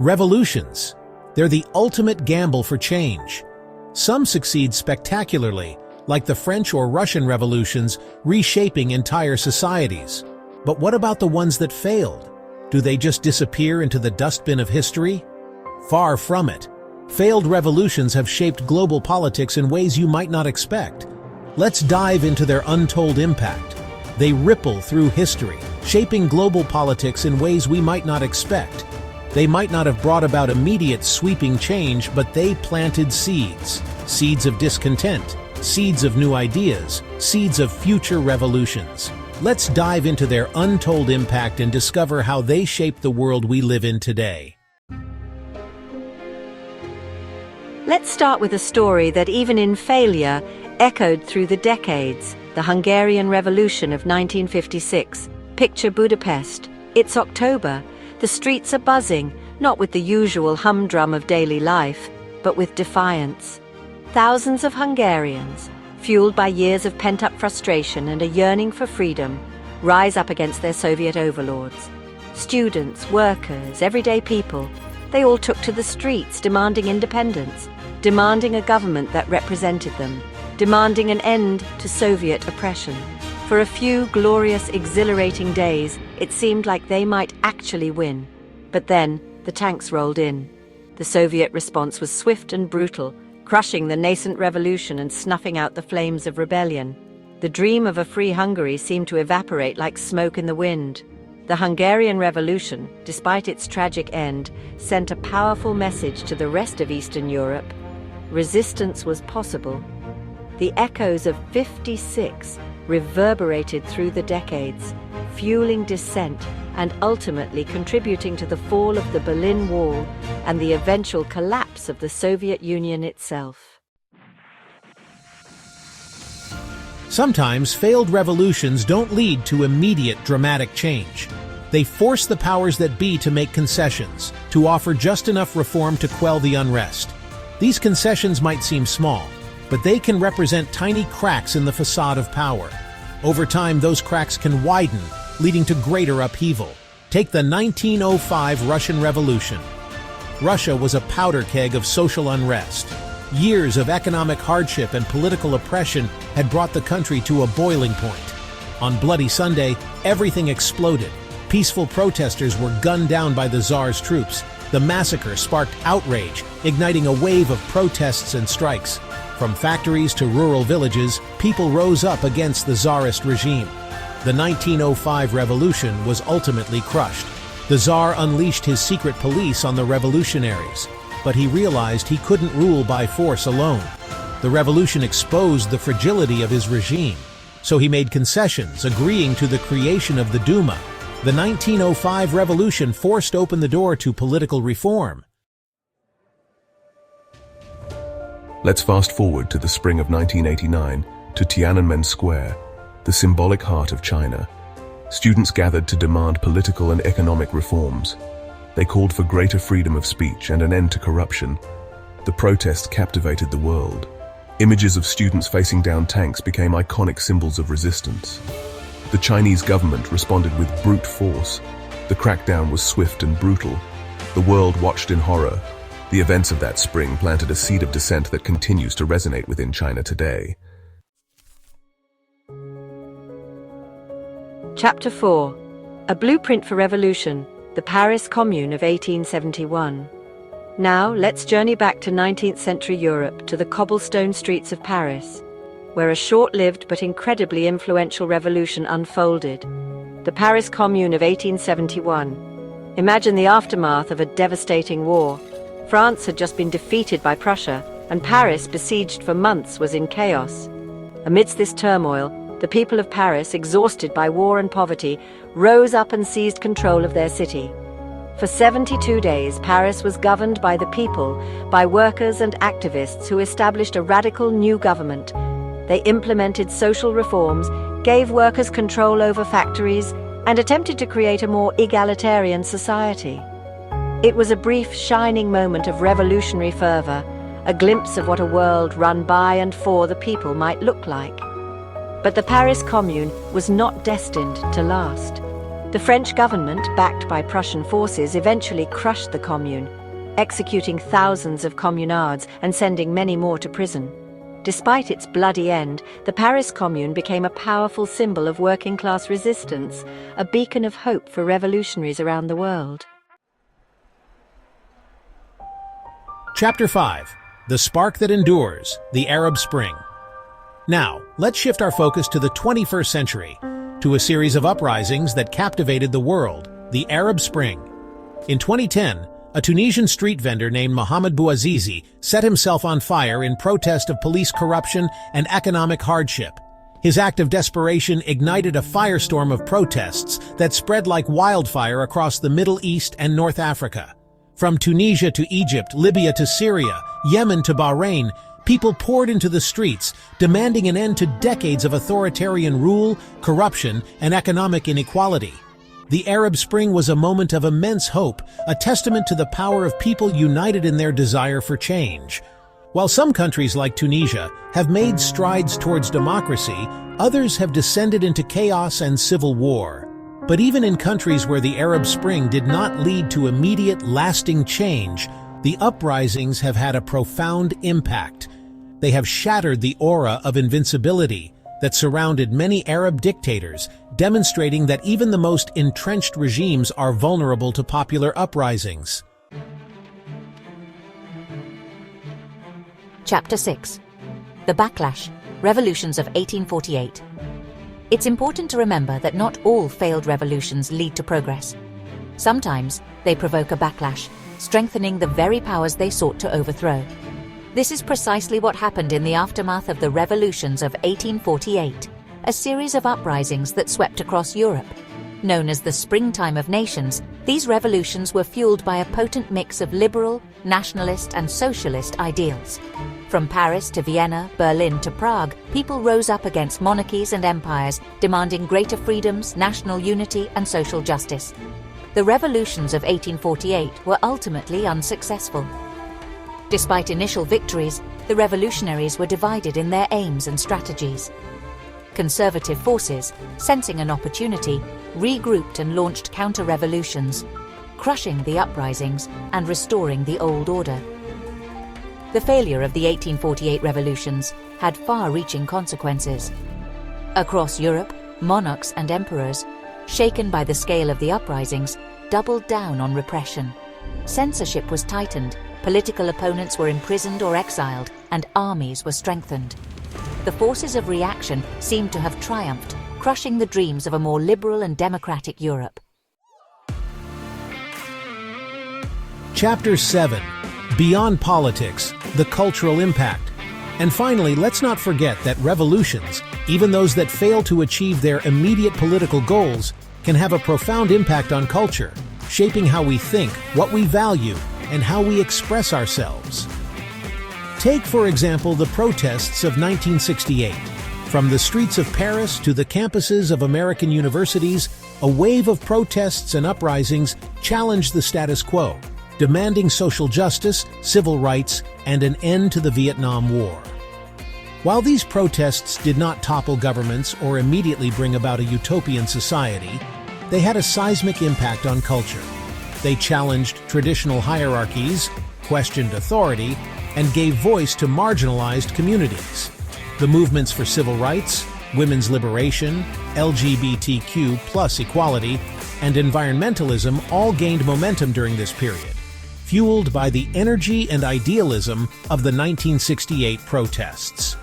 Revolutions. They're the ultimate gamble for change. Some succeed spectacularly, like the French or Russian revolutions, reshaping entire societies. But what about the ones that failed? Do they just disappear into the dustbin of history? Far from it. Failed revolutions have shaped global politics in ways you might not expect. Let's dive into their untold impact. They ripple through history, shaping global politics in ways we might not expect. They might not have brought about immediate sweeping change, but they planted seeds. Seeds of discontent, seeds of new ideas, seeds of future revolutions. Let's dive into their untold impact and discover how they shape the world we live in today. Let's start with a story that, even in failure, echoed through the decades: the Hungarian Revolution of 1956. Picture Budapest. It's October. The streets are buzzing, not with the usual humdrum of daily life, but with defiance. Thousands of Hungarians, fueled by years of pent-up frustration and a yearning for freedom, rise up against their Soviet overlords. Students, workers, everyday people, they all took to the streets demanding independence, demanding a government that represented them, demanding an end to Soviet oppression. For a few glorious, exhilarating days, it seemed like they might actually win. But then, the tanks rolled in. The Soviet response was swift and brutal, crushing the nascent revolution and snuffing out the flames of rebellion. The dream of a free Hungary seemed to evaporate like smoke in the wind. The Hungarian Revolution, despite its tragic end, sent a powerful message to the rest of Eastern Europe. Resistance was possible. The echoes of '56 reverberated through the decades, fueling dissent and ultimately contributing to the fall of the Berlin Wall and the eventual collapse of the Soviet Union itself. Sometimes failed revolutions don't lead to immediate dramatic change. They force the powers that be to make concessions, to offer just enough reform to quell the unrest. These concessions might seem small, but they can represent tiny cracks in the facade of power. Over time, those cracks can widen, leading to greater upheaval. Take the 1905 Russian Revolution. Russia was a powder keg of social unrest. Years of economic hardship and political oppression had brought the country to a boiling point. On Bloody Sunday, everything exploded. Peaceful protesters were gunned down by the Tsar's troops. The massacre sparked outrage, igniting a wave of protests and strikes. From factories to rural villages, people rose up against the Tsarist regime. The 1905 revolution was ultimately crushed. The Tsar unleashed his secret police on the revolutionaries, but he realized he couldn't rule by force alone. The revolution exposed the fragility of his regime, so he made concessions, agreeing to the creation of the Duma. The 1905 revolution forced open the door to political reform. Let's fast forward to the spring of 1989, to Tiananmen Square, the symbolic heart of China. Students gathered to demand political and economic reforms. They called for greater freedom of speech and an end to corruption. The protest captivated the world. Images of students facing down tanks became iconic symbols of resistance. The Chinese government responded with brute force. The crackdown was swift and brutal. The world watched in horror. The events of that spring planted a seed of dissent that continues to resonate within China today. Chapter 4. A Blueprint for Revolution, the Paris Commune of 1871. Now, let's journey back to 19th century Europe, to the cobblestone streets of Paris, where a short-lived but incredibly influential revolution unfolded. The Paris Commune of 1871. Imagine the aftermath of a devastating war. France had just been defeated by Prussia, and Paris, besieged for months, was in chaos. Amidst this turmoil, the people of Paris, exhausted by war and poverty, rose up and seized control of their city. For 72 days, Paris was governed by the people, by workers and activists who established a radical new government. They implemented social reforms, gave workers control over factories, and attempted to create a more egalitarian society. It was a brief, shining moment of revolutionary fervor, a glimpse of what a world run by and for the people might look like. But the Paris Commune was not destined to last. The French government, backed by Prussian forces, eventually crushed the Commune, executing thousands of communards and sending many more to prison. Despite its bloody end, the Paris Commune became a powerful symbol of working-class resistance, a beacon of hope for revolutionaries around the world. Chapter 5. The Spark That Endures, the Arab Spring. Now, let's shift our focus to the 21st century, to a series of uprisings that captivated the world, the Arab Spring. In 2010, a Tunisian street vendor named Mohamed Bouazizi set himself on fire in protest of police corruption and economic hardship. His act of desperation ignited a firestorm of protests that spread like wildfire across the Middle East and North Africa. From Tunisia to Egypt, Libya to Syria, Yemen to Bahrain, people poured into the streets, demanding an end to decades of authoritarian rule, corruption, and economic inequality. The Arab Spring was a moment of immense hope, a testament to the power of people united in their desire for change. While some countries like Tunisia have made strides towards democracy, others have descended into chaos and civil war. But even in countries where the Arab Spring did not lead to immediate, lasting change, the uprisings have had a profound impact. They have shattered the aura of invincibility that surrounded many Arab dictators, demonstrating that even the most entrenched regimes are vulnerable to popular uprisings. Chapter 6. The Backlash, Revolutions of 1848. It's important to remember that not all failed revolutions lead to progress. Sometimes they provoke a backlash, strengthening the very powers they sought to overthrow. This is precisely what happened in the aftermath of the revolutions of 1848, a series of uprisings that swept across Europe. Known as the Springtime of Nations, these revolutions were fueled by a potent mix of liberal, nationalist, and socialist ideals. From Paris to Vienna, Berlin to Prague, people rose up against monarchies and empires, demanding greater freedoms, national unity, and social justice. The revolutions of 1848 were ultimately unsuccessful. Despite initial victories, the revolutionaries were divided in their aims and strategies. Conservative forces, sensing an opportunity, regrouped and launched counter-revolutions, crushing the uprisings and restoring the old order. The failure of the 1848 revolutions had far-reaching consequences. Across Europe, monarchs and emperors, shaken by the scale of the uprisings, doubled down on repression. Censorship was tightened, political opponents were imprisoned or exiled, and armies were strengthened. The forces of reaction seemed to have triumphed, crushing the dreams of a more liberal and democratic Europe. Chapter 7. Beyond Politics, the Cultural Impact. And finally, let's not forget that revolutions, even those that fail to achieve their immediate political goals, can have a profound impact on culture, shaping how we think, what we value, and how we express ourselves. Take, for example, the protests of 1968. From the streets of Paris to the campuses of American universities, a wave of protests and uprisings challenged the status quo, demanding social justice, civil rights, and an end to the Vietnam War. While these protests did not topple governments or immediately bring about a utopian society, they had a seismic impact on culture. They challenged traditional hierarchies, questioned authority, and gave voice to marginalized communities. The movements for civil rights, women's liberation, LGBTQ+ equality, and environmentalism all gained momentum during this period, fueled by the energy and idealism of the 1968 protests.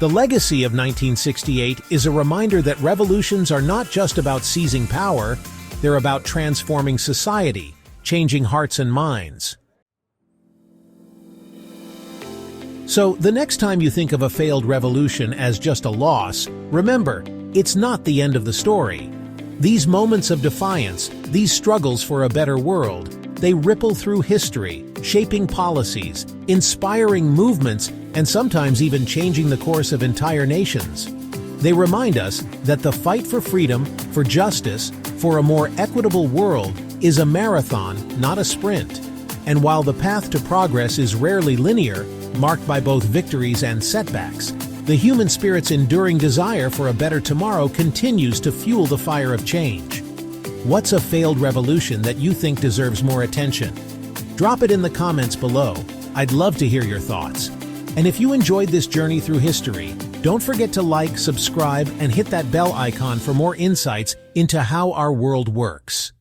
The legacy of 1968 is a reminder that revolutions are not just about seizing power, they're about transforming society, changing hearts and minds. So, the next time you think of a failed revolution as just a loss, remember, it's not the end of the story. These moments of defiance, these struggles for a better world, they ripple through history, shaping policies, inspiring movements, and sometimes even changing the course of entire nations. They remind us that the fight for freedom, for justice, for a more equitable world is a marathon, not a sprint. And while the path to progress is rarely linear, marked by both victories and setbacks, the human spirit's enduring desire for a better tomorrow continues to fuel the fire of change. What's a failed revolution that you think deserves more attention? Drop it in the comments below. I'd love to hear your thoughts. And if you enjoyed this journey through history, don't forget to like, subscribe, and hit that bell icon for more insights into how our world works.